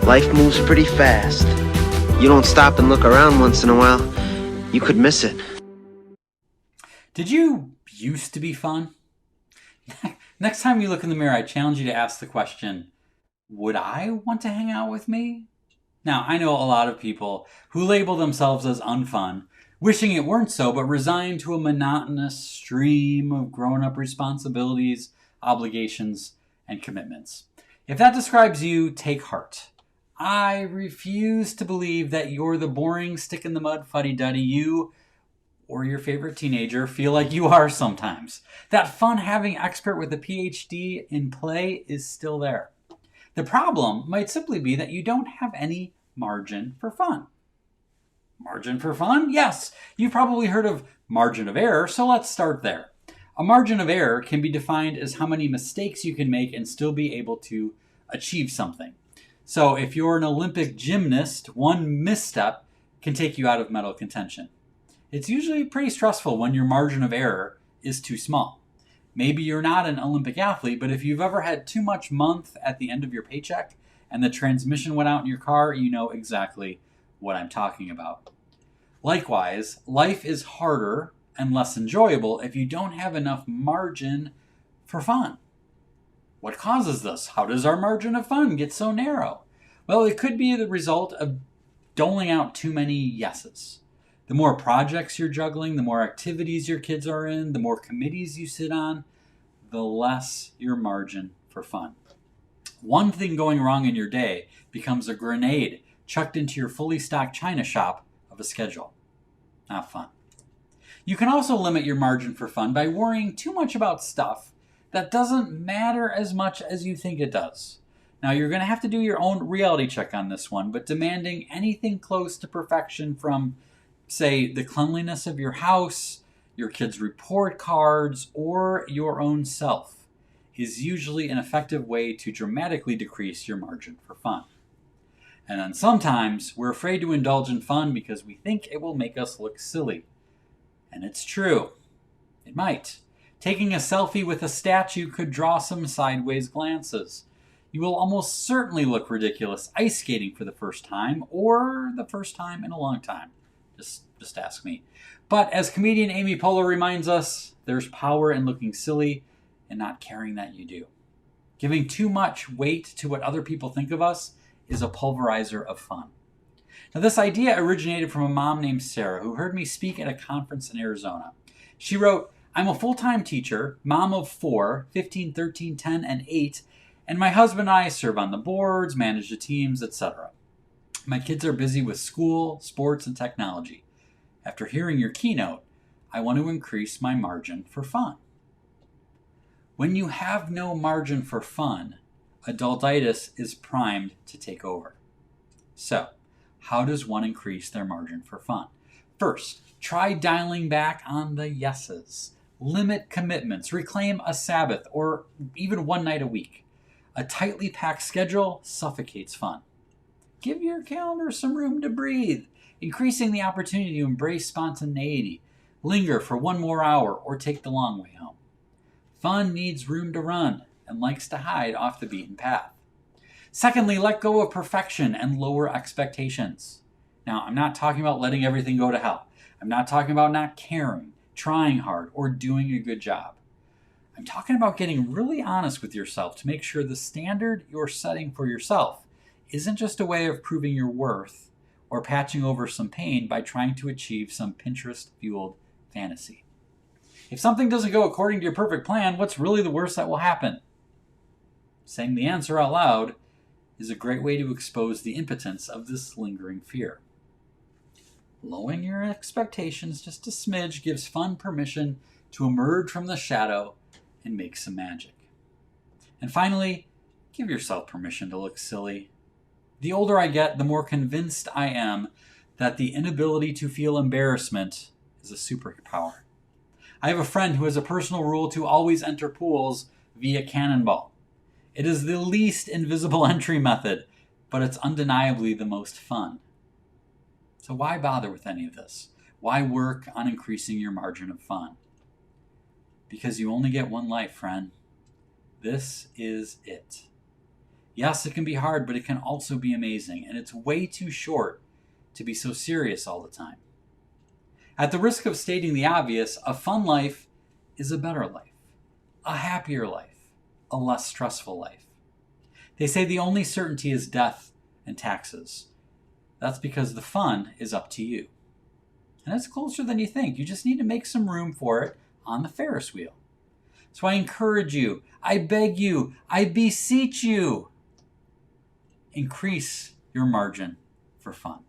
Life moves pretty fast. You don't stop and look around once in a while, you could miss it. Did you used to be fun? Next time you look in the mirror, I challenge you to ask the question, would I want to hang out with me? Now, I know a lot of people who label themselves as unfun, wishing it weren't so, but resigned to a monotonous stream of grown-up responsibilities, obligations, and commitments. If that describes you, take heart. I refuse to believe that you're the boring, stick-in-the-mud fuddy-duddy you or your favorite teenager feel like you are sometimes. That fun-having expert with a PhD in play is still there. The problem might simply be that you don't have any margin for fun. Margin for fun? Yes. You've probably heard of margin of error, so let's start there. A margin of error can be defined as how many mistakes you can make and still be able to achieve something. So if you're an Olympic gymnast, one misstep can take you out of medal contention. It's usually pretty stressful when your margin of error is too small. Maybe you're not an Olympic athlete, but if you've ever had too much month at the end of your paycheck and the transmission went out in your car, you know exactly what I'm talking about. Likewise, life is harder and less enjoyable if you don't have enough margin for fun. What causes this? How does our margin of fun get so narrow? Well, it could be the result of doling out too many yeses. The more projects you're juggling, the more activities your kids are in, the more committees you sit on, the less your margin for fun. One thing going wrong in your day becomes a grenade chucked into your fully stocked china shop of a schedule. Not fun. You can also limit your margin for fun by worrying too much about stuff that doesn't matter as much as you think it does. Now, you're going to have to do your own reality check on this one, but demanding anything close to perfection from, say, the cleanliness of your house, your kids' report cards, or your own self is usually an effective way to dramatically decrease your margin for fun. And then sometimes we're afraid to indulge in fun because we think it will make us look silly. And it's true. It might. Taking a selfie with a statue could draw some sideways glances. You will almost certainly look ridiculous ice skating for the first time, or the first time in a long time. Just ask me. But as comedian Amy Poehler reminds us, there's power in looking silly and not caring that you do. Giving too much weight to what other people think of us is a pulverizer of fun. Now, this idea originated from a mom named Sarah who heard me speak at a conference in Arizona. She wrote, "I'm a full-time teacher, mom of 4, 15, 13, 10, and 8, and my husband and I serve on the boards, manage the teams, etc. My kids are busy with school, sports, and technology. After hearing your keynote, I want to increase my margin for fun." When you have no margin for fun, adultitis is primed to take over. So, how does one increase their margin for fun? First, try dialing back on the yeses. Limit commitments, reclaim a Sabbath, or even one night a week. A tightly packed schedule suffocates fun. Give your calendar some room to breathe, increasing the opportunity to embrace spontaneity, linger for one more hour, or take the long way home. Fun needs room to run and likes to hide off the beaten path. Secondly, let go of perfection and lower expectations. Now, I'm not talking about letting everything go to hell. I'm not talking about not caring, trying hard, or doing a good job. I'm talking about getting really honest with yourself to make sure the standard you're setting for yourself isn't just a way of proving your worth or patching over some pain by trying to achieve some Pinterest-fueled fantasy. If something doesn't go according to your perfect plan, what's really the worst that will happen? Saying the answer out loud is a great way to expose the impotence of this lingering fear. Lowering your expectations just a smidge gives fun permission to emerge from the shadow and make some magic. And finally, give yourself permission to look silly. The older I get, the more convinced I am that the inability to feel embarrassment is a superpower. I have a friend who has a personal rule to always enter pools via cannonball. It is the least invisible entry method, but it's undeniably the most fun. So why bother with any of this? Why work on increasing your margin of fun? Because you only get one life, friend. This is it. Yes, it can be hard, but it can also be amazing, and it's way too short to be so serious all the time. At the risk of stating the obvious, a fun life is a better life, a happier life, a less stressful life. They say the only certainty is death and taxes. That's because the fun is up to you. And it's closer than you think. You just need to make some room for it on the Ferris wheel. So I encourage you, I beg you, I beseech you, increase your margin for fun.